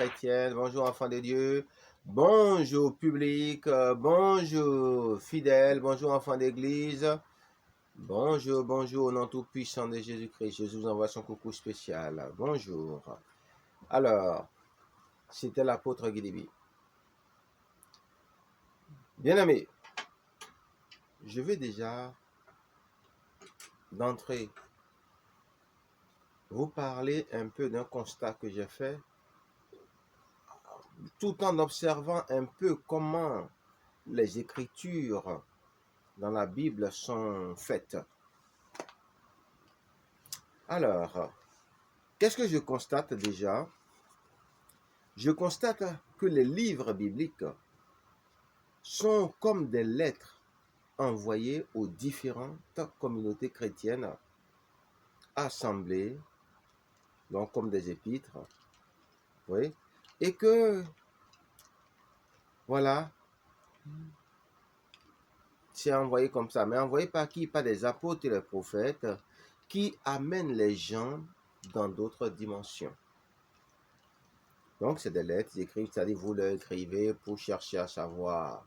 chrétienne, bonjour enfants de Dieu, bonjour public, bonjour fidèles, bonjour enfants d'église, bonjour au nom tout-puissant de Jésus-Christ. Jésus vous envoie son coucou spécial. Bonjour. Alors, c'était l'apôtre Guidibi. Bien-aimés, je vais déjà d'entrée vous parler un peu d'un constat que j'ai fait, tout en observant un peu comment les Écritures dans la Bible sont faites. Alors, qu'est-ce que je constate déjà? Je constate que les livres bibliques sont comme des lettres envoyées aux différentes communautés chrétiennes, assemblées, donc comme des épîtres, oui, et que, voilà, c'est envoyé comme ça, mais envoyé par qui? Par des apôtres et les prophètes qui amènent les gens dans d'autres dimensions. Donc, c'est des lettres écrites, c'est-à-dire vous leur écrivez pour chercher à savoir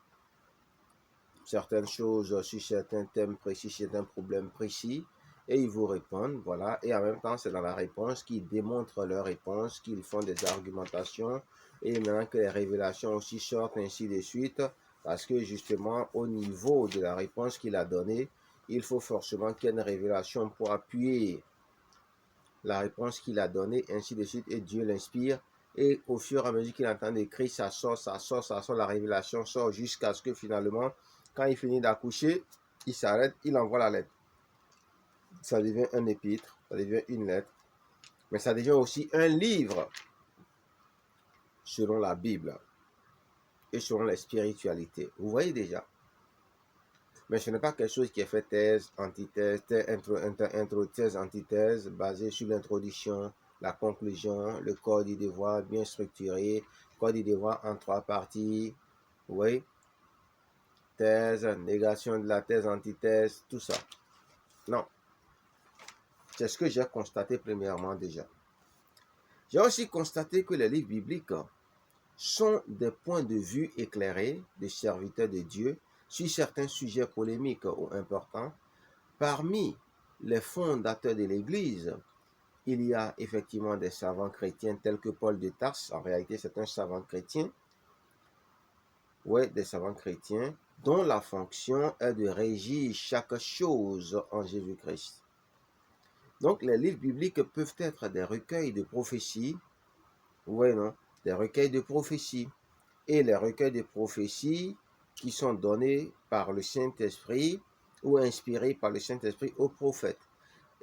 certaines choses sur certains thèmes précis, certains problèmes précis, et ils vous répondent, voilà, et en même temps, c'est dans la réponse qu'ils démontrent leur réponse, qu'ils font des argumentations, et maintenant que les révélations aussi sortent, ainsi de suite, parce que justement, au niveau de la réponse qu'il a donnée, il faut forcément qu'il y ait une révélation pour appuyer la réponse qu'il a donnée, ainsi de suite, et Dieu l'inspire, et au fur et à mesure qu'il est en train d'écrire, ça sort, la révélation sort jusqu'à ce que finalement, quand il finit d'accoucher, il s'arrête, il envoie la lettre. Ça devient un épître, ça devient une lettre, mais ça devient aussi un livre selon la Bible et selon la spiritualité. Vous voyez déjà. Mais ce n'est pas quelque chose qui est fait thèse, antithèse, thèse, antithèse, basé sur l'introduction, la conclusion, le corps du devoir bien structuré, corps du devoir en 3 parties, oui, thèse, négation de la thèse, antithèse, tout ça. Non. C'est ce que j'ai constaté premièrement déjà. J'ai aussi constaté que les livres bibliques sont des points de vue éclairés des serviteurs de Dieu sur certains sujets polémiques ou importants. Parmi les fondateurs de l'Église, il y a effectivement des savants chrétiens tels que Paul de Tarse. En réalité, c'est un savant chrétien. Oui, des savants chrétiens dont la fonction est de régir chaque chose en Jésus-Christ. Donc, les livres bibliques peuvent être des recueils de prophéties. Oui, non, des recueils de prophéties. Et les recueils de prophéties qui sont donnés par le Saint-Esprit ou inspirés par le Saint-Esprit aux prophètes.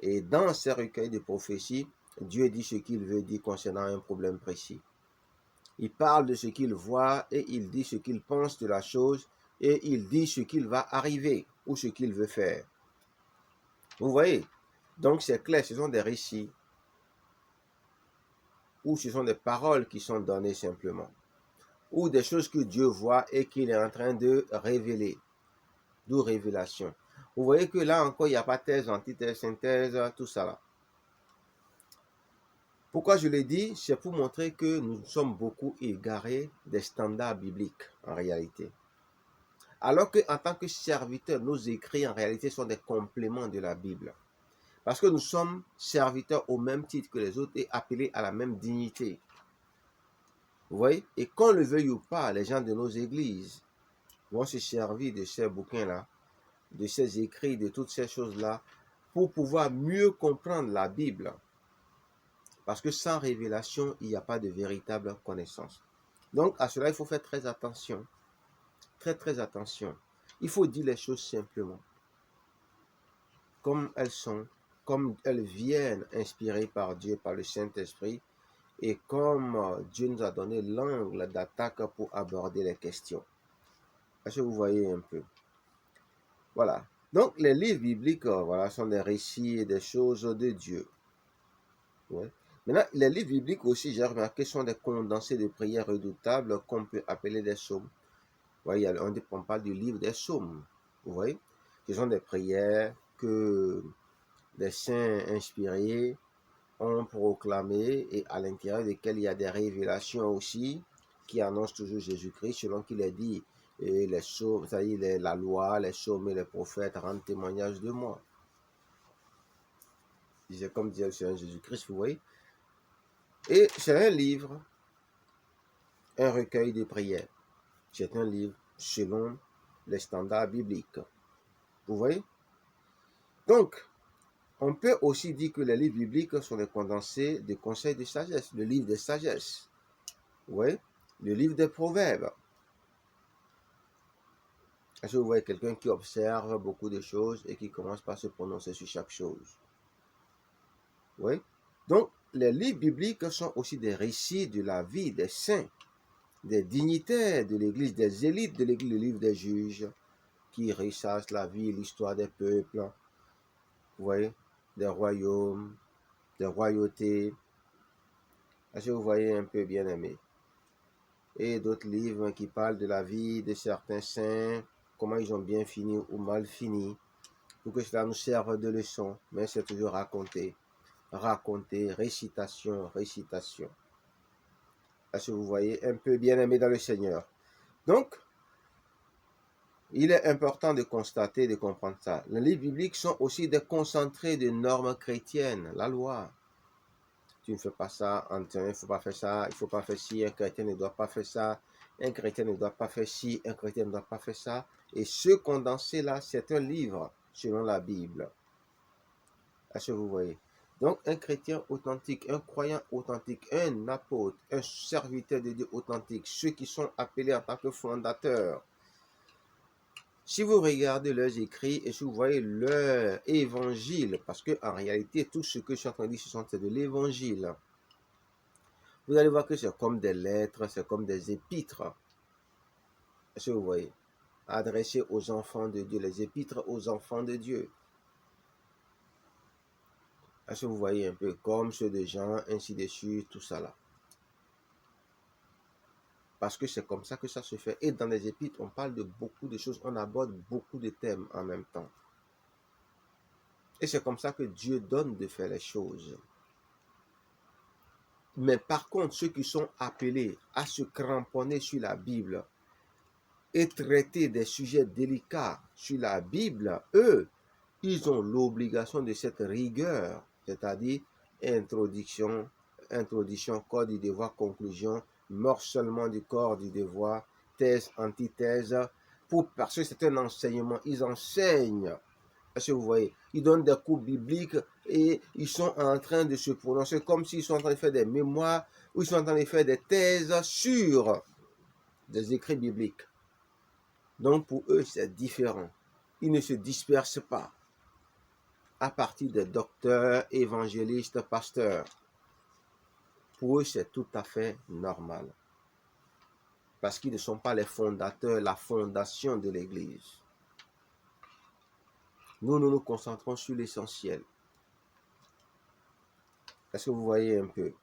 Et dans ces recueils de prophéties, Dieu dit ce qu'il veut dire concernant un problème précis. Il parle de ce qu'il voit et il dit ce qu'il pense de la chose et il dit ce qu'il va arriver ou ce qu'il veut faire. Vous voyez? Donc c'est clair, ce sont des récits ou ce sont des paroles qui sont données simplement ou des choses que Dieu voit et qu'il est en train de révéler. D'où révélation. Vous voyez que là encore, il n'y a pas thèse, antithèse, synthèse, tout ça là. Pourquoi je le dis? C'est pour montrer que nous sommes beaucoup égarés des standards bibliques en réalité. Alors qu'en tant que serviteurs, nos écrits en réalité sont des compléments de la Bible. Parce que nous sommes serviteurs au même titre que les autres et appelés à la même dignité. Vous voyez? Et qu'on le veuille ou pas, les gens de nos églises vont se servir de ces bouquins-là, de ces écrits, de toutes ces choses-là, pour pouvoir mieux comprendre la Bible. Parce que sans révélation, il n'y a pas de véritable connaissance. Donc, à cela, il faut faire très attention. Très attention. Il faut dire les choses simplement. Comme elles sont, comme elles viennent inspirées par Dieu, par le Saint-Esprit, et comme Dieu nous a donné l'angle d'attaque pour aborder les questions. Est-ce que vous voyez un peu? Voilà. Donc, les livres bibliques, voilà, sont des récits et des choses de Dieu. Ouais. Maintenant, les livres bibliques aussi, j'ai remarqué, sont des condensés de prières redoutables qu'on peut appeler des psaumes. Vous voyez, on parle du livre des psaumes. Vous voyez? Ce sont des prières que des saints inspirés ont proclamé et à l'intérieur desquels il y a des révélations aussi qui annoncent toujours Jésus-Christ selon qu'il est dit. Et les psaumes, c'est-à-dire la loi, les psaumes et les prophètes rendent témoignage de moi. C'est comme disait le Seigneur Jésus-Christ, vous voyez. Et c'est un livre, un recueil de prières. C'est un livre selon les standards bibliques. Vous voyez? Donc, on peut aussi dire que les livres bibliques sont les condensés des conseils de sagesse, le livre de sagesse. Vous voyez? Le livre des proverbes. Est-ce que vous voyez quelqu'un qui observe beaucoup de choses et qui commence par se prononcer sur chaque chose? Oui. Donc, les livres bibliques sont aussi des récits de la vie des saints, des dignitaires de l'Église, des élites de l'Église, le livre des juges, qui ressassent la vie et l'histoire des peuples, vous voyez, des royaumes, des royautés. Est-ce que vous voyez un peu, bien aimé? Et d'autres livres qui parlent de la vie de certains saints, comment ils ont bien fini ou mal fini, pour que cela nous serve de leçon, mais c'est toujours raconté, récitation, récitation. Est-ce que vous voyez un peu, bien aimé dans le Seigneur? Donc, il est important de constater, de comprendre ça. Les livres bibliques sont aussi des concentrés de normes chrétiennes, la loi. Tu ne fais pas ça, il ne faut pas faire ça, il ne faut pas faire ci, un chrétien ne doit pas faire ça, un chrétien ne doit pas faire ci, un chrétien ne doit pas faire ça. Et ce condensé-là, c'est un livre selon la Bible. Est-ce que vous voyez? Donc, un chrétien authentique, un croyant authentique, un apôtre, un serviteur de Dieu authentique, ceux qui sont appelés en tant que fondateurs. Si vous regardez leurs écrits et si vous voyez leur évangile, parce qu'en réalité, tout ce que je suis en train de dire, c'est de l'évangile. Vous allez voir que c'est comme des lettres, c'est comme des épîtres. Est-ce que vous voyez? Adressées aux enfants de Dieu, les épîtres aux enfants de Dieu. Est-ce que vous voyez un peu comme ceux de Jean, ainsi de suite, tout ça là? Parce que c'est comme ça que ça se fait. Et dans les épîtres, on parle de beaucoup de choses, on aborde beaucoup de thèmes en même temps. Et c'est comme ça que Dieu donne de faire les choses. Mais par contre, ceux qui sont appelés à se cramponner sur la Bible et traiter des sujets délicats sur la Bible, eux, ils ont l'obligation de cette rigueur, c'est-à-dire introduction, corps du devoir, conclusion, morcellement du corps du devoir, thèse, antithèse, parce que c'est un enseignement, ils enseignent. Est-ce que vous voyez? Ils donnent des cours bibliques et ils sont en train de se prononcer comme s'ils sont en train de faire des mémoires ou ils sont en train de faire des thèses sur des écrits bibliques. Donc pour eux, c'est différent. Ils ne se dispersent pas à partir des docteurs, évangélistes, pasteurs. Pour eux, c'est tout à fait normal. Parce qu'ils ne sont pas les fondateurs, la fondation de l'Église. Nous nous concentrons sur l'essentiel. Est-ce que vous voyez un peu?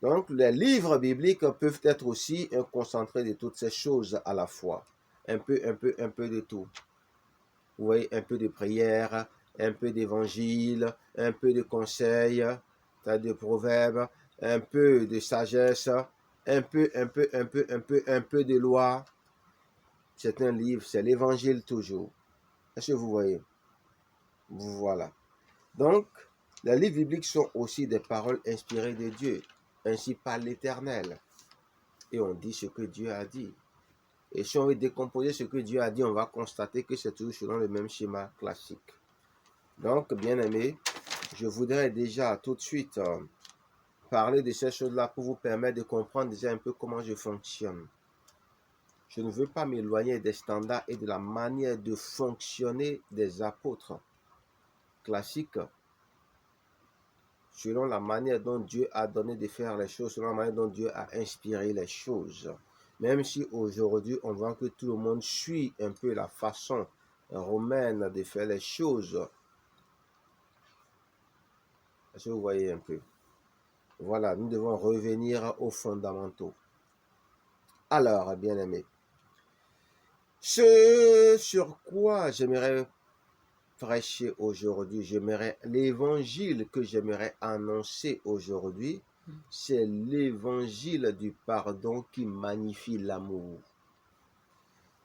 Donc, les livres bibliques peuvent être aussi un concentré de toutes ces choses à la fois. Un peu de tout. Vous voyez, un peu de prière, un peu d'évangile, un peu de conseils, de proverbes, un peu de sagesse, un peu de loi. C'est un livre, c'est l'évangile toujours. Est-ce que vous voyez? Voilà. Donc, les livres bibliques sont aussi des paroles inspirées de Dieu, ainsi par l'Éternel. Et on dit ce que Dieu a dit. Et si on veut décomposer ce que Dieu a dit, on va constater que c'est toujours selon le même schéma classique. Donc, bien aimé, je voudrais déjà tout de suite parler de ces choses-là pour vous permettre de comprendre déjà un peu comment je fonctionne. Je ne veux pas m'éloigner des standards et de la manière de fonctionner des apôtres classiques, selon la manière dont Dieu a donné de faire les choses, selon la manière dont Dieu a inspiré les choses. Même si aujourd'hui, on voit que tout le monde suit un peu la façon romaine de faire les choses. Est-ce que vous voyez un peu? Voilà, nous devons revenir aux fondamentaux. Alors, bien-aimés, ce sur quoi j'aimerais prêcher aujourd'hui, l'évangile que j'aimerais annoncer aujourd'hui, c'est l'évangile du pardon qui magnifie l'amour.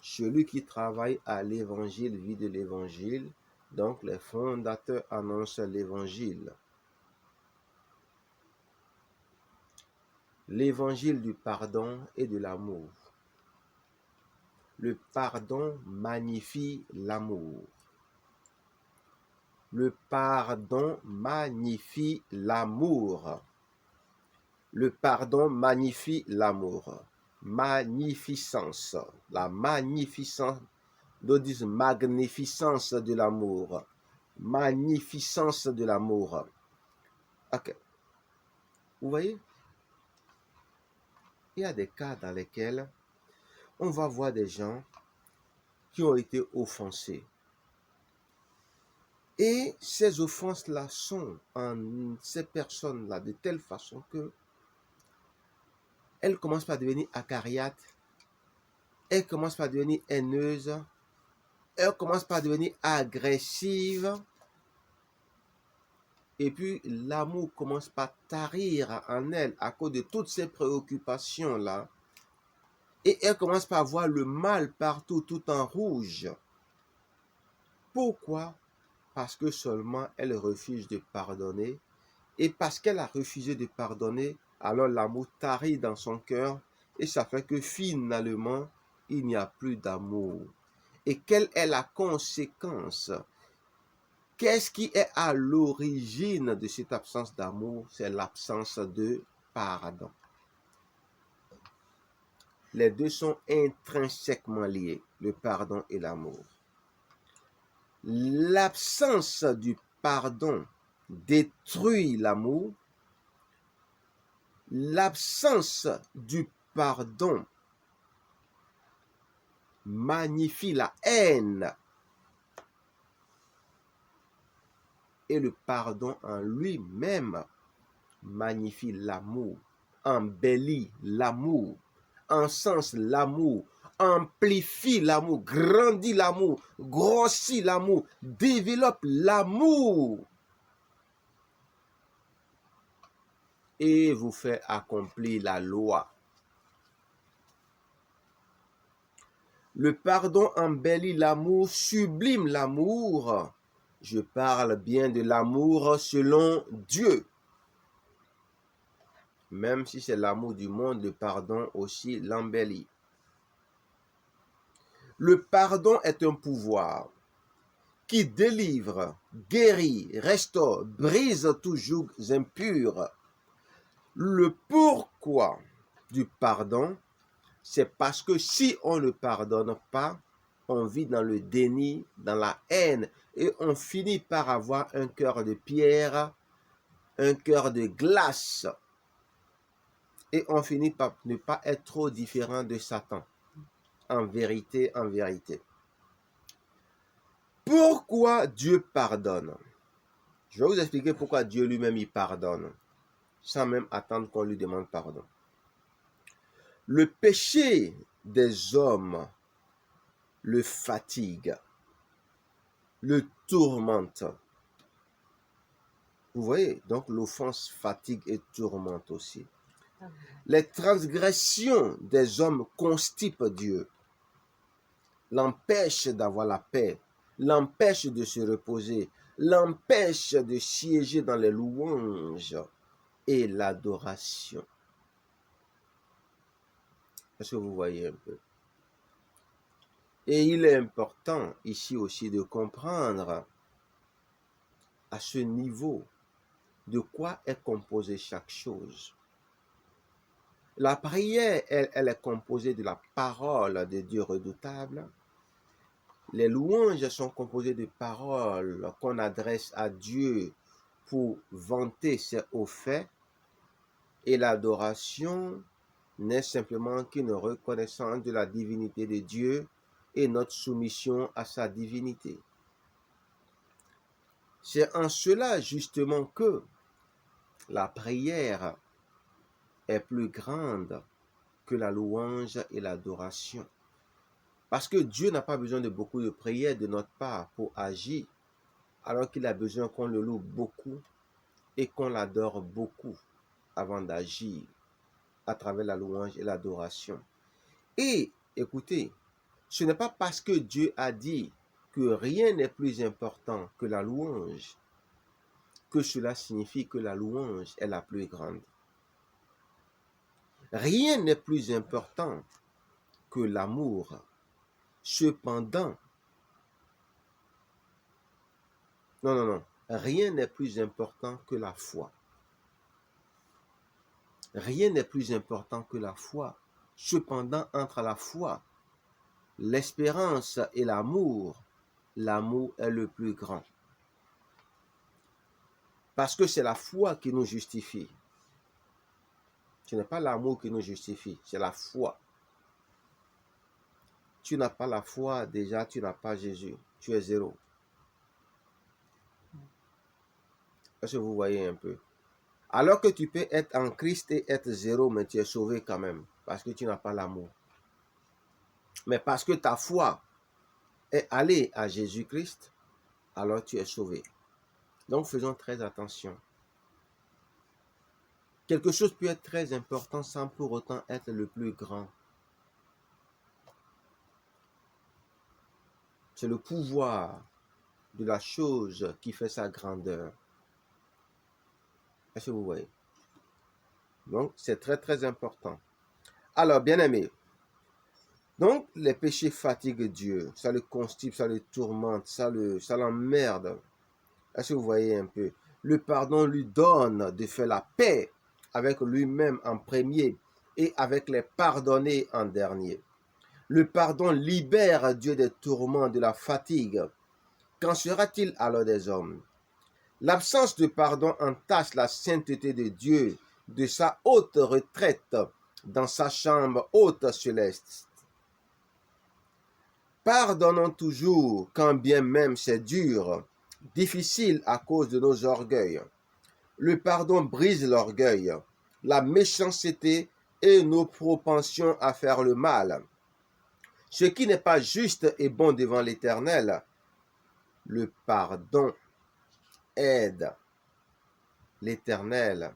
Celui qui travaille à l'évangile vit de l'évangile, donc les fondateurs annoncent l'évangile. L'évangile du pardon et de l'amour. Le pardon magnifie l'amour. Le pardon magnifie l'amour. Le pardon magnifie l'amour. Magnificence. La magnificence, d'autres disent magnificence de l'amour. Magnificence de l'amour. Ok. Vous voyez? Il y a des cas dans lesquels on va voir des gens qui ont été offensés. Et ces offenses-là sont en ces personnes-là de telle façon que elles commencent par devenir acariates, elles commencent par devenir haineuses, elles commencent par devenir agressives, et puis l'amour commence par tarir en elles à cause de toutes ces préoccupations-là, et elles commencent par voir le mal partout, tout en rouge. Pourquoi? Parce que seulement elle refuse de pardonner, et parce qu'elle a refusé de pardonner, alors l'amour tarit dans son cœur, et ça fait que finalement, il n'y a plus d'amour. Et quelle est la conséquence? Qu'est-ce qui est à l'origine de cette absence d'amour? C'est l'absence de pardon. Les deux sont intrinsèquement liés, le pardon et l'amour. L'absence du pardon détruit l'amour. L'absence du pardon magnifie la haine. Et le pardon en lui-même magnifie l'amour, embellit l'amour, encense l'amour, amplifie l'amour, grandit l'amour, grossit l'amour, développe l'amour et vous fait accomplir la loi. Le pardon embellit l'amour, sublime l'amour. Je parle bien de l'amour selon Dieu. Même si c'est l'amour du monde, le pardon aussi l'embellit. Le pardon est un pouvoir qui délivre, guérit, restaure, brise tout joug impur. Le pourquoi du pardon, c'est parce que si on ne pardonne pas, on vit dans le déni, dans la haine, et on finit par avoir un cœur de pierre, un cœur de glace, et on finit par ne pas être trop différent de Satan. En vérité, en vérité. Pourquoi Dieu pardonne? Je vais vous expliquer pourquoi Dieu lui-même il pardonne, sans même attendre qu'on lui demande pardon. Le péché des hommes le fatigue, le tourmente. Vous voyez, donc l'offense fatigue et tourmente aussi. Les transgressions des hommes constipent Dieu, l'empêchent d'avoir la paix, l'empêchent de se reposer, l'empêchent de siéger dans les louanges et l'adoration. Est-ce que vous voyez un peu? Et il est important ici aussi de comprendre à ce niveau de quoi est composée chaque chose. La prière, elle est composée de la parole de Dieu redoutable. Les louanges sont composées de paroles qu'on adresse à Dieu pour vanter ses hauts faits. Et l'adoration n'est simplement qu'une reconnaissance de la divinité de Dieu et notre soumission à sa divinité. C'est en cela justement que la prière est plus grande que la louange et l'adoration. Parce que Dieu n'a pas besoin de beaucoup de prières de notre part pour agir. alors qu'il a besoin qu'on le loue beaucoup et qu'on l'adore beaucoup avant d'agir à travers la louange et l'adoration. Et écoutez, ce n'est pas parce que Dieu a dit que rien n'est plus important que la louange que cela signifie que la louange est la plus grande. Rien n'est plus important que l'amour. Cependant, non, rien n'est plus important que la foi. Rien n'est plus important que la foi. Cependant, entre la foi, l'espérance et l'amour est le plus grand. Parce que c'est la foi qui nous justifie. Ce n'est pas l'amour qui nous justifie, c'est la foi. Tu n'as pas la foi, déjà tu n'as pas Jésus. Tu es zéro. Est-ce que vous voyez un peu? Alors que tu peux être en Christ et être zéro, mais tu es sauvé quand même, parce que tu n'as pas l'amour. Mais parce que ta foi est allée à Jésus-Christ, alors tu es sauvé. Donc faisons très attention. Quelque chose peut être très important sans pour autant être le plus grand. C'est le pouvoir de la chose qui fait sa grandeur. Est-ce que vous voyez? Donc, c'est très, très important. Alors, bien-aimé, donc les péchés fatiguent Dieu. Ça le constipe, ça le tourmente, ça l'emmerde. Est-ce que vous voyez un peu? Le pardon lui donne de faire la paix avec lui-même en premier et avec les pardonnés en dernier. Le pardon libère Dieu des tourments, de la fatigue. Qu'en sera-t-il alors des hommes? L'absence de pardon entache la sainteté de Dieu de sa haute retraite dans sa chambre haute céleste. Pardonnons toujours, quand bien même c'est dur, difficile à cause de nos orgueils. Le pardon brise l'orgueil, la méchanceté et nos propensions à faire le mal. Ce qui n'est pas juste et bon devant l'Éternel, le pardon aide l'Éternel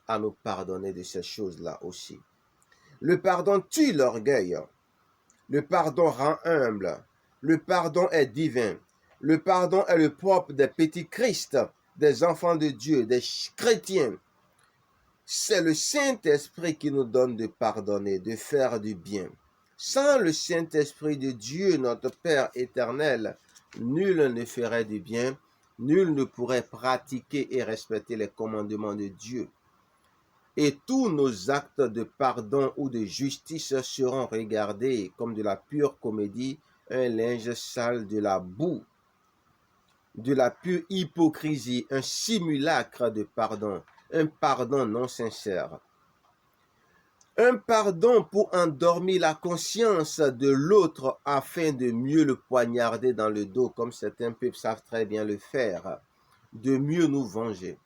à nous pardonner de ces choses-là aussi. Le pardon tue l'orgueil. Le pardon rend humble. Le pardon est divin. Le pardon est le propre des petits Christ, des enfants de Dieu, des chrétiens. C'est le Saint-Esprit qui nous donne de pardonner, de faire du bien. Sans le Saint-Esprit de Dieu, notre Père éternel, nul ne ferait du bien, nul ne pourrait pratiquer et respecter les commandements de Dieu. Et tous nos actes de pardon ou de justice seront regardés comme de la pure comédie, un linge sale, de la boue, de la pure hypocrisie, un simulacre de pardon, un pardon non sincère. Un pardon pour endormir la conscience de l'autre afin de mieux le poignarder dans le dos, comme certains peuples savent très bien le faire, de mieux nous venger.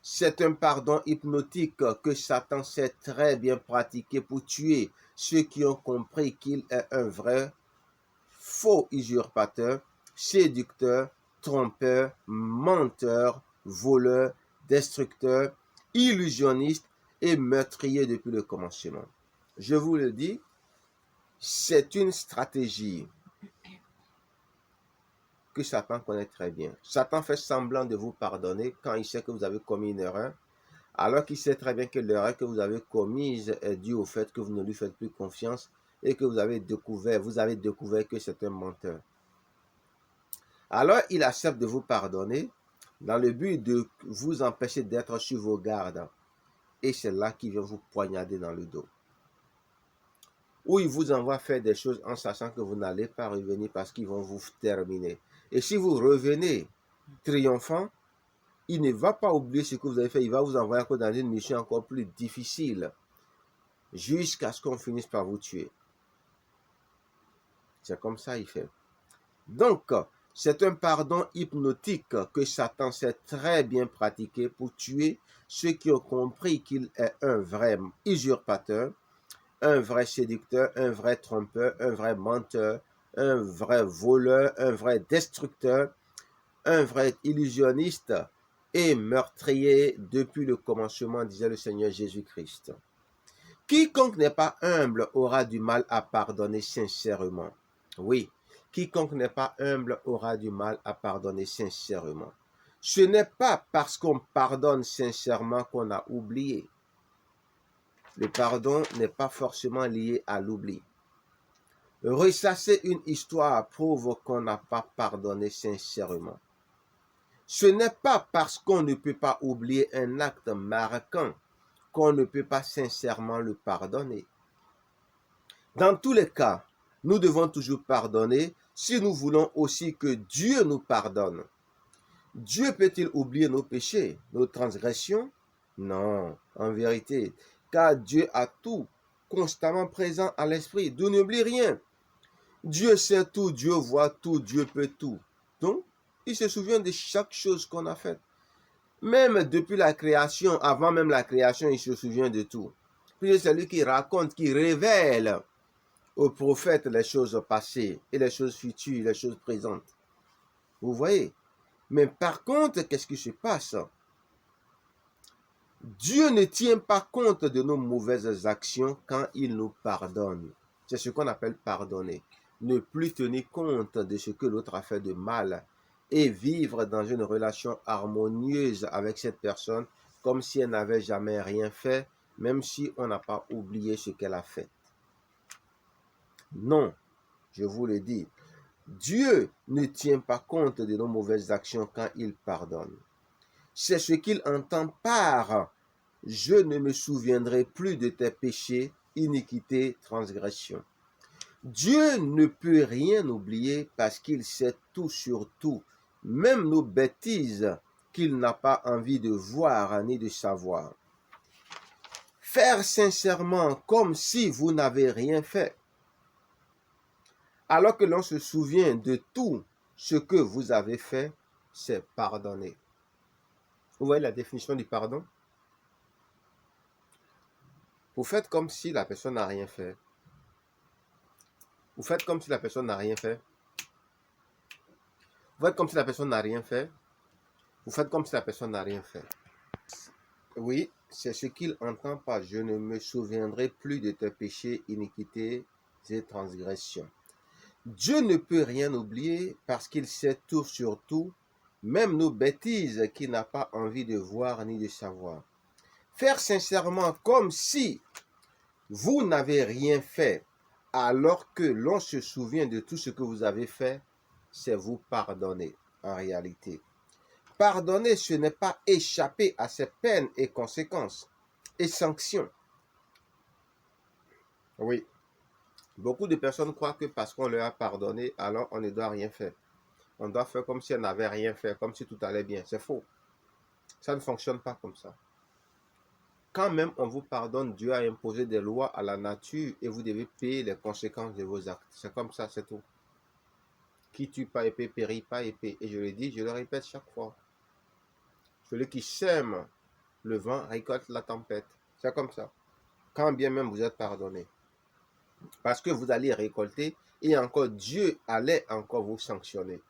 C'est un pardon hypnotique que Satan sait très bien pratiquer pour tuer ceux qui ont compris qu'il est un vrai faux usurpateur, séducteur, trompeur, menteur, voleur, destructeur, illusionniste et meurtrier depuis le commencement. Je vous le dis, c'est une stratégie que Satan connaît très bien. Satan fait semblant de vous pardonner quand il sait que vous avez commis une erreur, alors qu'il sait très bien que l'erreur que vous avez commise est due au fait que vous ne lui faites plus confiance et que vous avez découvert que c'est un menteur. Alors il accepte de vous pardonner dans le but de vous empêcher d'être sur vos gardes. Et c'est là qu'il vient vous poignarder dans le dos. Ou il vous envoie faire des choses en sachant que vous n'allez pas revenir parce qu'ils vont vous terminer. Et si vous revenez triomphant, il ne va pas oublier ce que vous avez fait. Il va vous envoyer encore dans une mission encore plus difficile jusqu'à ce qu'on finisse par vous tuer. C'est comme ça il fait. Donc, c'est un pardon hypnotique que Satan sait très bien pratiquer pour tuer ceux qui ont compris qu'il est un vrai usurpateur, un vrai séducteur, un vrai trompeur, un vrai menteur, un vrai voleur, un vrai destructeur un vrai illusionniste et meurtrier depuis le commencement, disait le Seigneur Jésus-Christ. Quiconque n'est pas humble aura du mal à pardonner sincèrement. Oui, quiconque n'est pas humble aura du mal à pardonner sincèrement. Ce n'est pas parce qu'on pardonne sincèrement qu'on a oublié. Le pardon n'est pas forcément lié à l'oubli. Ressasser une histoire prouve qu'on n'a pas pardonné sincèrement. Ce n'est pas parce qu'on ne peut pas oublier un acte marquant qu'on ne peut pas sincèrement le pardonner. Dans tous les cas, nous devons toujours pardonner si nous voulons aussi que Dieu nous pardonne. Dieu peut-il oublier nos péchés, nos transgressions? Non, en vérité, car Dieu a tout constamment présent à l'esprit. Dieu n'oublie rien. Dieu sait tout, Dieu voit tout, Dieu peut tout. Donc, il se souvient de chaque chose qu'on a faite. Même depuis la création, avant même la création, il se souvient de tout. Puis c'est lui qui raconte, qui révèle aux prophètes les choses passées et les choses futures, les choses présentes. Vous voyez? Mais par contre, qu'est-ce qui se passe? Dieu ne tient pas compte de nos mauvaises actions quand il nous pardonne. C'est ce qu'on appelle pardonner. Ne plus tenir compte de ce que l'autre a fait de mal et vivre dans une relation harmonieuse avec cette personne comme si elle n'avait jamais rien fait, même si on n'a pas oublié ce qu'elle a fait. Non, je vous le dis, Dieu ne tient pas compte de nos mauvaises actions quand il pardonne. C'est ce qu'il entend par « Je ne me souviendrai plus de tes péchés, iniquités, transgressions ». Dieu ne peut rien oublier parce qu'il sait tout sur tout, même nos bêtises qu'il n'a pas envie de voir ni de savoir. Faire sincèrement comme si vous n'avez rien fait, alors que l'on se souvient de tout ce que vous avez fait, c'est pardonner. Vous voyez la définition du pardon? Vous faites comme si la personne n'a rien fait. Vous faites comme si la personne n'a rien fait. Vous faites comme si la personne n'a rien fait. Vous faites comme si la personne n'a rien fait. Oui, c'est ce qu'il entend par « Je ne me souviendrai plus de tes péchés, iniquités et transgressions ». Dieu ne peut rien oublier parce qu'il sait tout sur tout, même nos bêtises qu'il n'a pas envie de voir ni de savoir. Faire sincèrement comme si vous n'avez rien fait, alors que l'on se souvient de tout ce que vous avez fait, c'est vous pardonner en réalité. Pardonner, ce n'est pas échapper à ses peines et conséquences et sanctions. Oui, beaucoup de personnes croient que parce qu'on leur a pardonné, alors on ne doit rien faire. On doit faire comme si on n'avait rien fait, comme si tout allait bien. C'est faux. Ça ne fonctionne pas comme ça. Quand même on vous pardonne, Dieu a imposé des lois à la nature et vous devez payer les conséquences de vos actes. C'est comme ça, c'est tout. Qui tue pas épée, périt pas épée. Et je le dis, je le répète chaque fois. Celui qui sème le vent récolte la tempête. C'est comme ça. Quand bien même vous êtes pardonné. Parce que vous allez récolter et encore Dieu allait encore vous sanctionner.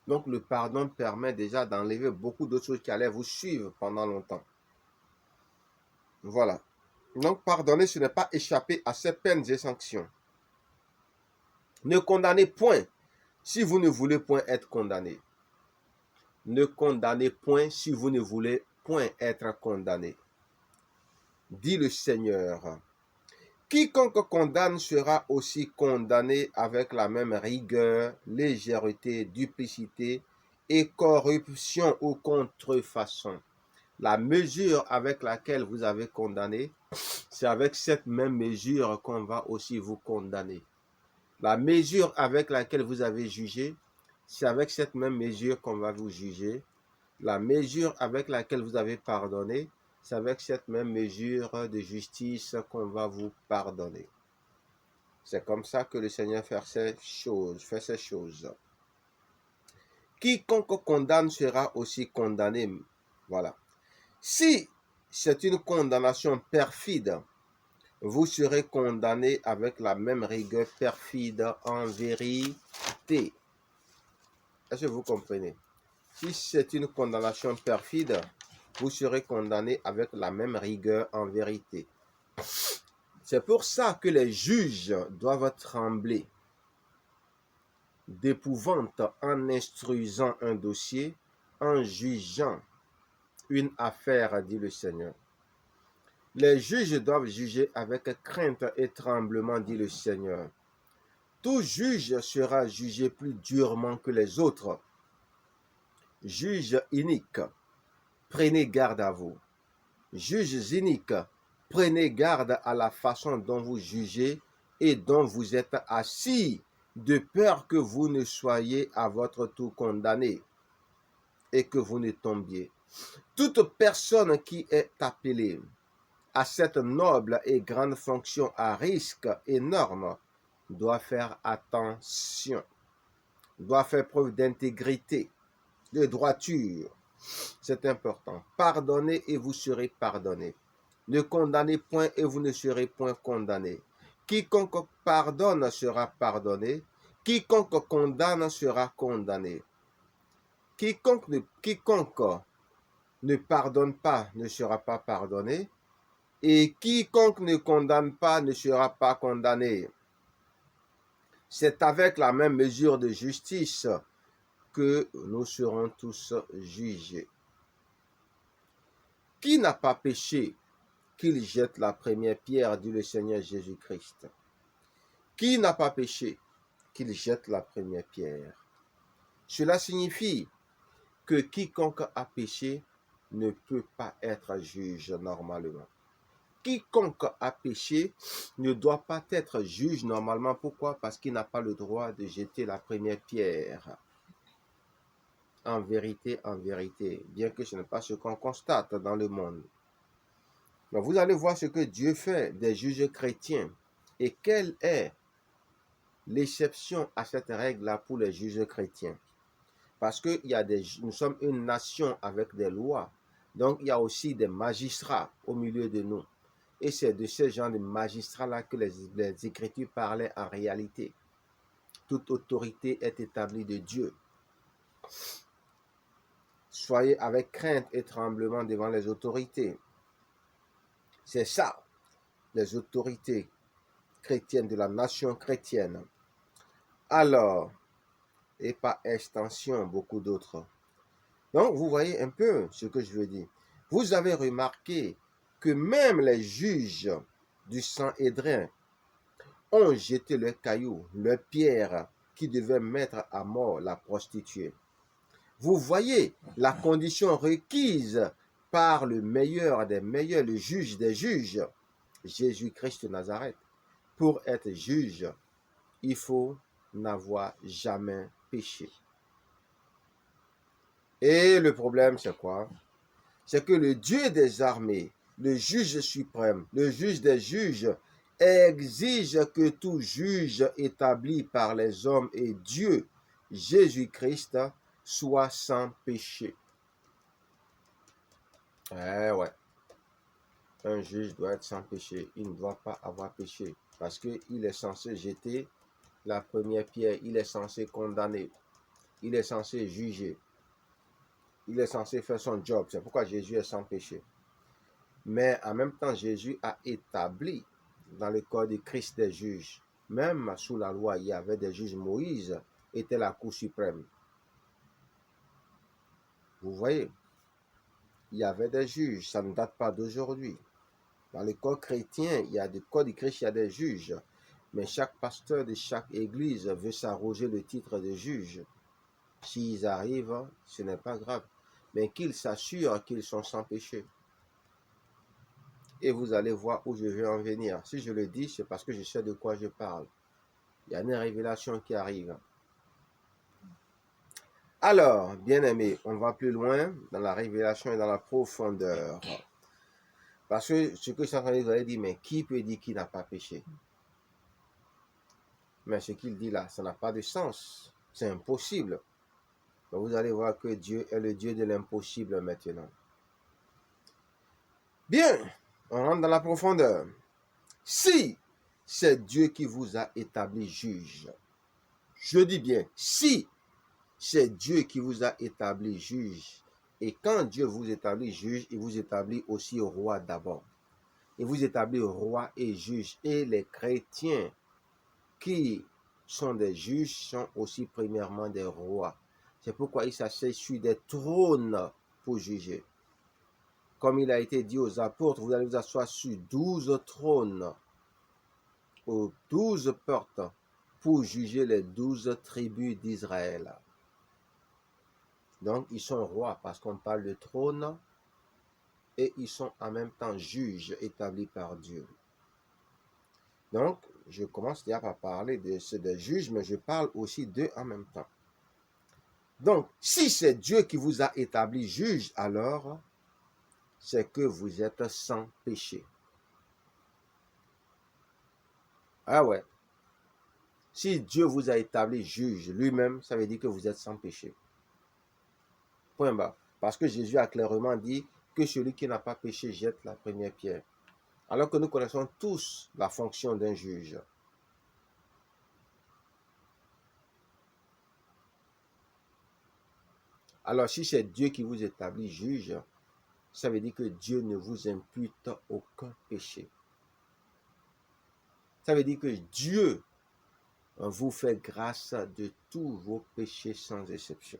Donc le pardon permet déjà d'enlever beaucoup d'autres choses qui allaient vous suivre pendant longtemps. Voilà. Donc pardonner, ce n'est pas échapper à ces peines et sanctions. Ne condamnez point si vous ne voulez point être condamné. Ne condamnez point si vous ne voulez point être condamné. Dit le Seigneur. Quiconque condamne sera aussi condamné avec la même rigueur, légèreté, duplicité et corruption ou contrefaçon. La mesure avec laquelle vous avez condamné, c'est avec cette même mesure qu'on va aussi vous condamner. La mesure avec laquelle vous avez jugé, c'est avec cette même mesure qu'on va vous juger. La mesure avec laquelle vous avez pardonné, c'est avec cette même mesure de justice qu'on va vous pardonner. C'est comme ça que le Seigneur fait ces choses. Quiconque condamne sera aussi condamné. Voilà. Si c'est une condamnation perfide, vous serez condamné avec la même rigueur perfide en vérité. Est-ce que vous comprenez? Si c'est une condamnation perfide, vous serez condamné avec la même rigueur en vérité. C'est pour ça que les juges doivent trembler d'épouvante en instruisant un dossier, en jugeant une affaire, dit le Seigneur. Les juges doivent juger avec crainte et tremblement, dit le Seigneur. Tout juge sera jugé plus durement que les autres. Juges iniques, prenez garde à vous. Juges iniques, prenez garde à la façon dont vous jugez et dont vous êtes assis, de peur que vous ne soyez à votre tour condamnés et que vous ne tombiez. Toute personne qui est appelée à cette noble et grande fonction à risque énorme doit faire attention, doit faire preuve d'intégrité, de droiture. C'est important. Pardonnez et vous serez pardonnés. Ne condamnez point et vous ne serez point condamnés. Quiconque pardonne sera pardonné. Quiconque condamne sera condamné. Quiconque ne pardonne pas ne sera pas pardonné. Et quiconque ne condamne pas ne sera pas condamné. C'est avec la même mesure de justice que nous serons tous jugés. Qui n'a pas péché, qu'il jette la première pierre, dit le Seigneur Jésus-Christ. Qui n'a pas péché, qu'il jette la première pierre. Cela signifie que quiconque a péché ne peut pas être juge normalement. Quiconque a péché ne doit pas être juge normalement. Pourquoi? Parce qu'il n'a pas le droit de jeter la première pierre. En vérité, bien que ce n'est pas ce qu'on constate dans le monde. Mais vous allez voir ce que Dieu fait des juges chrétiens et quelle est l'exception à cette règle-là pour les juges chrétiens. Parce que nous sommes une nation avec des lois, donc il y a aussi des magistrats au milieu de nous. Et c'est de ce genre de magistrats-là que les Écritures parlaient en réalité. Toute autorité est établie de Dieu. Soyez avec crainte et tremblement devant les autorités. C'est ça, les autorités chrétiennes de la nation chrétienne. Alors, et par extension, beaucoup d'autres. Donc, vous voyez un peu ce que je veux dire. Vous avez remarqué que même les juges du Sanhédrin ont jeté leurs cailloux, leurs pierres qui devaient mettre à mort la prostituée. Vous voyez la condition requise par le meilleur des meilleurs, le juge des juges, Jésus-Christ de Nazareth. Pour être juge, il faut n'avoir jamais péché. Et le problème, c'est quoi? C'est que le Dieu des armées, le juge suprême, le juge des juges, exige que tout juge établi par les hommes et Dieu, Jésus-Christ, soit sans péché. Ouais. Un juge doit être sans péché. Il ne doit pas avoir péché. Parce qu'il est censé jeter la première pierre. Il est censé condamner. Il est censé juger. Il est censé faire son job. C'est pourquoi Jésus est sans péché. Mais en même temps, Jésus a établi dans le corps de Christ des juges. Même sous la loi, il y avait des juges. Moïse était la Cour suprême. Vous voyez, il y avait des juges. Ça ne date pas d'aujourd'hui. Dans le corps chrétien, il y a des corps de Christ, il y a des juges. Mais chaque pasteur de chaque église veut s'arroger le titre de juge. S'ils arrivent, ce n'est pas grave. Mais qu'ils s'assurent qu'ils sont sans péché. Et vous allez voir où je veux en venir. Si je le dis, c'est parce que je sais de quoi je parle. Il y a une révélation qui arrive. Alors, bien-aimés, on va plus loin dans la révélation et dans la profondeur. Parce que ce que je suis en train de vous dire, mais qui peut dire qu'il n'a pas péché? Mais ce qu'il dit là, ça n'a pas de sens. C'est impossible. Mais vous allez voir que Dieu est le Dieu de l'impossible maintenant. Bien, on rentre dans la profondeur. Si c'est Dieu qui vous a établi juge, je dis bien, si c'est Dieu qui vous a établi juge. Et quand Dieu vous établit juge, il vous établit aussi roi d'abord. Il vous établit roi et juge. Et les chrétiens qui sont des juges sont aussi premièrement des rois. C'est pourquoi ils s'asseyent sur des trônes pour juger. Comme il a été dit aux apôtres, vous allez vous asseoir sur 12 trônes, aux 12 portes, pour juger les 12 tribus d'Israël. Donc, ils sont rois parce qu'on parle de trône et ils sont en même temps juges établis par Dieu. Donc, je commence déjà par parler de ceux des juges, mais je parle aussi d'eux en même temps. Donc, si c'est Dieu qui vous a établi juge, alors c'est que vous êtes sans péché. Ah ouais. Si Dieu vous a établi juge lui-même, ça veut dire que vous êtes sans péché. Point barre. Parce que Jésus a clairement dit que celui qui n'a pas péché jette la première pierre. Alors que nous connaissons tous la fonction d'un juge. Alors si c'est Dieu qui vous établit juge, ça veut dire que Dieu ne vous impute aucun péché. Ça veut dire que Dieu vous fait grâce de tous vos péchés sans exception.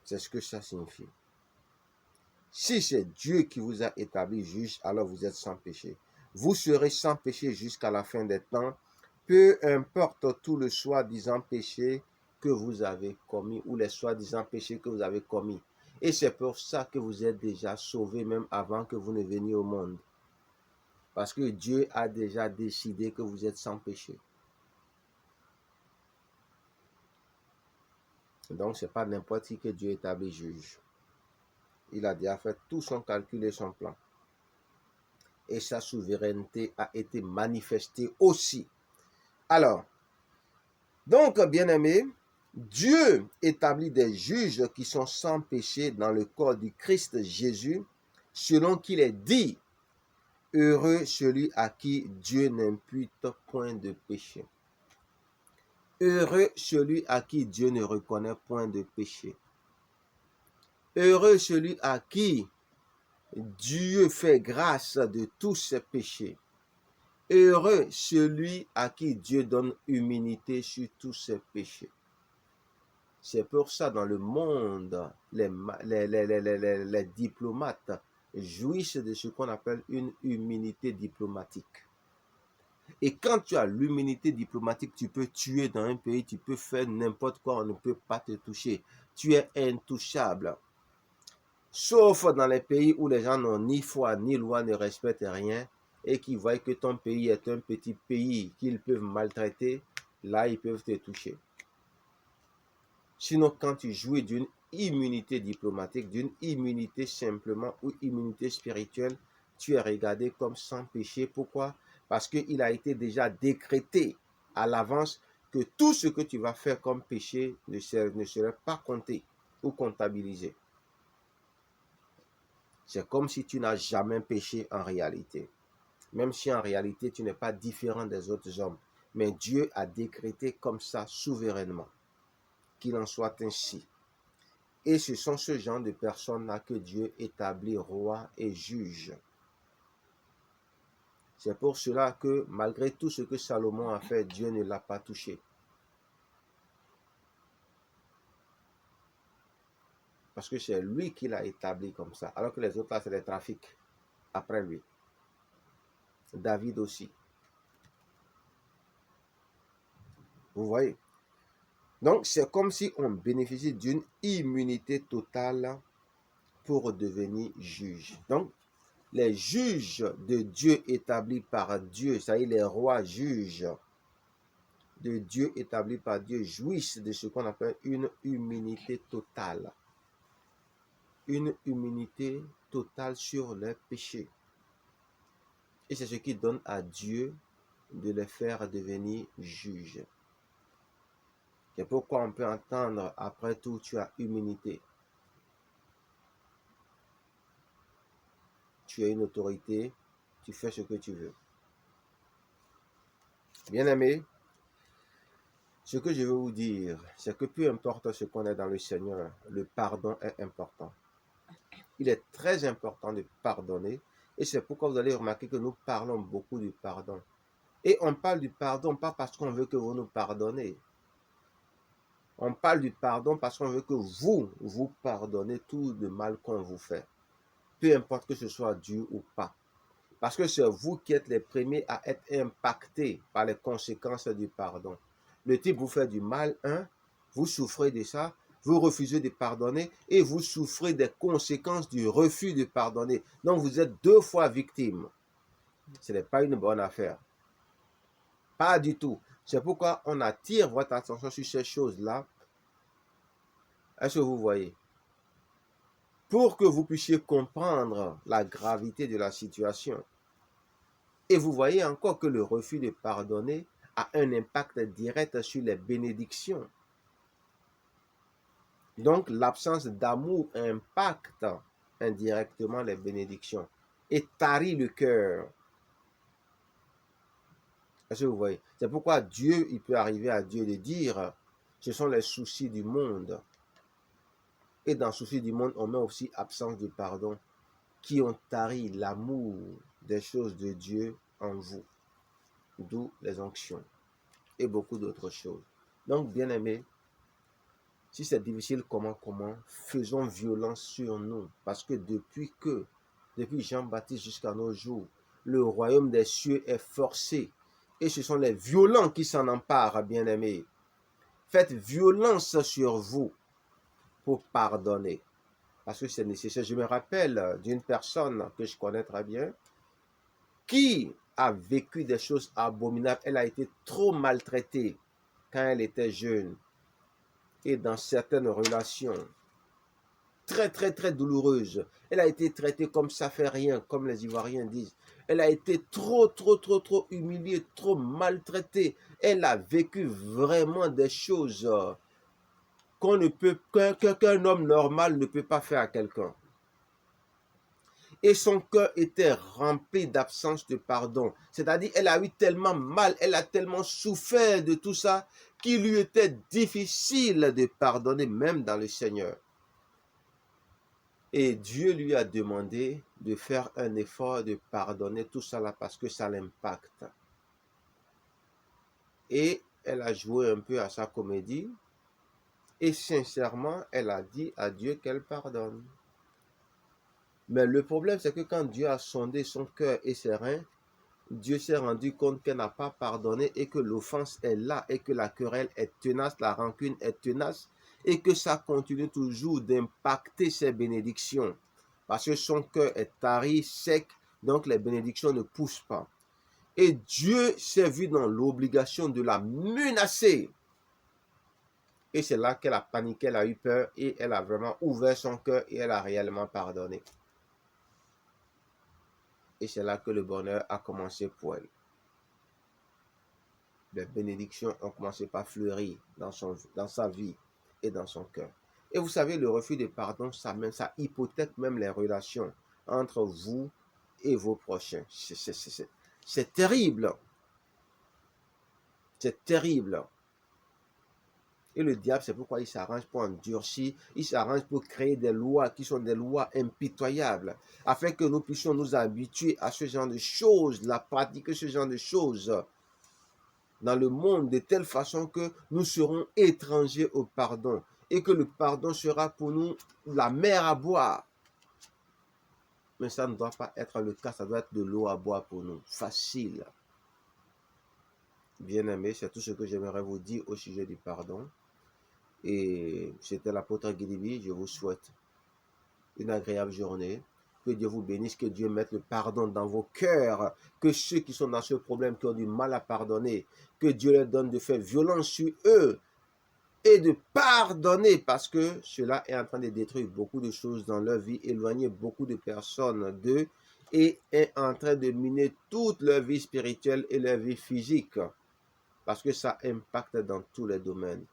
C'est ce que ça signifie. Si c'est Dieu qui vous a établi juge, alors vous êtes sans péché. Vous serez sans péché jusqu'à la fin des temps, peu importe tout le soi-disant péché que vous avez commis ou les soi-disant péchés que vous avez commis. Et c'est pour ça que vous êtes déjà sauvés même avant que vous ne veniez au monde. Parce que Dieu a déjà décidé que vous êtes sans péché. Donc, ce n'est pas n'importe qui que Dieu établit juge. Il a déjà fait tout son calcul et son plan. Et sa souveraineté a été manifestée aussi. Alors, donc, bien-aimés, Dieu établit des juges qui sont sans péché dans le corps du Christ Jésus, selon qu'il est dit, heureux celui à qui Dieu n'impute point de péché. Heureux celui à qui Dieu ne reconnaît point de péché. Heureux celui à qui Dieu fait grâce de tous ses péchés. Heureux celui à qui Dieu donne immunité sur tous ses péchés. C'est pour ça dans le monde, les diplomates jouissent de ce qu'on appelle une immunité diplomatique. Et quand tu as l'immunité diplomatique, tu peux tuer dans un pays, tu peux faire n'importe quoi, on ne peut pas te toucher. Tu es intouchable. Sauf dans les pays où les gens n'ont ni foi ni loi, ne respectent rien et qui voient que ton pays est un petit pays qu'ils peuvent maltraiter, là ils peuvent te toucher. Sinon, quand tu jouis d'une immunité diplomatique, d'une immunité simplement ou immunité spirituelle, tu es regardé comme sans péché. Pourquoi? Parce qu'il a été déjà décrété à l'avance que tout ce que tu vas faire comme péché ne serait pas compté ou comptabilisé. C'est comme si tu n'as jamais péché en réalité. Même si en réalité tu n'es pas différent des autres hommes. Mais Dieu a décrété comme ça souverainement. Qu'il en soit ainsi. Et ce sont ce genre de personnes-là que Dieu établit roi et juge. C'est pour cela que malgré tout ce que Salomon a fait, Dieu ne l'a pas touché. Parce que c'est lui qui l'a établi comme ça. Alors que les autres là, c'est des trafics après lui. David aussi. Vous voyez? Donc, c'est comme si on bénéficie d'une immunité totale pour devenir juge. Donc, les juges de Dieu établis par Dieu, c'est-à-dire les rois juges de Dieu établis par Dieu, jouissent de ce qu'on appelle une immunité totale. Une immunité totale sur les péchés. Et c'est ce qui donne à Dieu de les faire devenir juges. C'est pourquoi on peut entendre, après tout, tu as immunité. Tu as une autorité, tu fais ce que tu veux. Bien-aimé, Ce que je veux vous dire, c'est que peu importe ce qu'on est dans le Seigneur, le pardon est important. Il est très important de pardonner. Et c'est pourquoi vous allez remarquer que nous parlons beaucoup du pardon. Et on parle du pardon pas parce qu'on veut que vous nous pardonnez. On parle du pardon parce qu'on veut que vous pardonnez tout le mal qu'on vous fait. Peu importe que ce soit Dieu ou pas. Parce que c'est vous qui êtes les premiers à être impactés par les conséquences du pardon. Le type vous fait du mal, vous souffrez de ça, vous refusez de pardonner et vous souffrez des conséquences du refus de pardonner. Donc vous êtes deux fois victime. Ce n'est pas une bonne affaire. Pas du tout. C'est pourquoi on attire votre attention sur ces choses-là. Est-ce que vous voyez? Pour que vous puissiez comprendre la gravité de la situation. Et vous voyez encore que le refus de pardonner a un impact direct sur les bénédictions. Donc, l'absence d'amour impacte indirectement les bénédictions et tarit le cœur. Est-ce que vous voyez? C'est pourquoi Dieu, il peut arriver à Dieu de dire, ce sont les soucis du monde. Et dans le souci du monde, on met aussi absence de pardon qui ont tari l'amour des choses de Dieu en vous. D'où les onctions et beaucoup d'autres choses. Donc, bien aimé, si c'est difficile, comment, faisons violence sur nous. Parce que depuis Jean-Baptiste jusqu'à nos jours, le royaume des cieux est forcé. Et ce sont les violents qui s'en emparent, bien aimé. Faites violence sur vous pour pardonner. Parce que c'est nécessaire. Je me rappelle d'une personne que je connais très bien qui a vécu des choses abominables. Elle a été trop maltraitée quand elle était jeune et dans certaines relations très, très, très douloureuses. Elle a été traitée comme ça fait rien, comme les Ivoiriens disent. Elle a été trop humiliée, trop maltraitée. Elle a vécu vraiment des choses qu'on ne peut, qu'un homme normal ne peut pas faire à quelqu'un. Et son cœur était rempli d'absence de pardon. C'est-à-dire, elle a eu tellement mal, elle a tellement souffert de tout ça, qu'il lui était difficile de pardonner, même dans le Seigneur. Et Dieu lui a demandé de faire un effort de pardonner tout ça là parce que ça l'impacte. Et elle a joué un peu à sa comédie. Et sincèrement, elle a dit à Dieu qu'elle pardonne. Mais le problème, c'est que quand Dieu a sondé son cœur et ses reins, Dieu s'est rendu compte qu'elle n'a pas pardonné et que l'offense est là et que la querelle est tenace, la rancune est tenace et que ça continue toujours d'impacter ses bénédictions. Parce que son cœur est tari, sec, donc les bénédictions ne poussent pas. Et Dieu s'est vu dans l'obligation de la menacer. Et c'est là qu'elle a paniqué, elle a eu peur et elle a vraiment ouvert son cœur et elle a réellement pardonné. Et c'est là que le bonheur a commencé pour elle. Les bénédictions ont commencé par fleurir dans sa vie et dans son cœur. Et vous savez, le refus de pardon, ça hypothèque même les relations entre vous et vos prochains. C'est terrible. C'est terrible. Et le diable, c'est pourquoi il s'arrange pour endurcir, il s'arrange pour créer des lois qui sont des lois impitoyables, afin que nous puissions nous habituer à ce genre de choses, la pratiquer ce genre de choses dans le monde de telle façon que nous serons étrangers au pardon et que le pardon sera pour nous la mer à boire. Mais ça ne doit pas être le cas, ça doit être de l'eau à boire pour nous, facile. Bien-aimés, c'est tout ce que j'aimerais vous dire au sujet du pardon. Et c'était l'apôtre Guidibi, je vous souhaite une agréable journée. Que Dieu vous bénisse, que Dieu mette le pardon dans vos cœurs, que ceux qui sont dans ce problème, qui ont du mal à pardonner, que Dieu leur donne de faire violence sur eux et de pardonner parce que cela est en train de détruire beaucoup de choses dans leur vie, éloigner beaucoup de personnes d'eux et est en train de miner toute leur vie spirituelle et leur vie physique parce que ça impacte dans tous les domaines.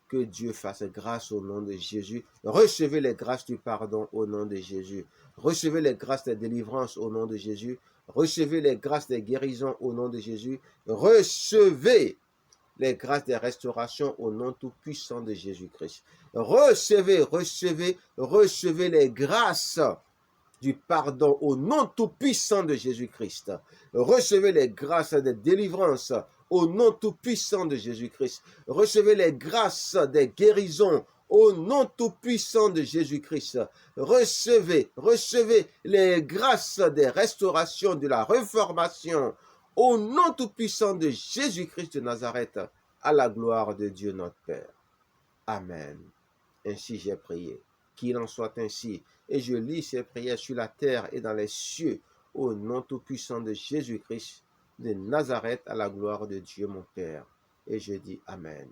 Que Dieu fasse grâce au nom de Jésus. Recevez les grâces du pardon au nom de Jésus. Recevez les grâces de délivrance au nom de Jésus. Recevez les grâces des guérisons au nom de Jésus. Recevez les grâces de restauration au nom tout-puissant de Jésus-Christ. Recevez, recevez, recevez les grâces du pardon au nom tout-puissant de Jésus-Christ. Recevez les grâces de délivrance au nom tout-puissant de Jésus-Christ. Recevez les grâces des guérisons au nom tout-puissant de Jésus-Christ. Recevez, recevez les grâces des restaurations, de la réformation au nom tout-puissant de Jésus-Christ de Nazareth, à la gloire de Dieu notre Père. Amen. Ainsi j'ai prié. Qu'il en soit ainsi. Et je lis ces prières sur la terre et dans les cieux, au nom tout-puissant de Jésus-Christ de Nazareth, à la gloire de Dieu mon Père. Et je dis Amen.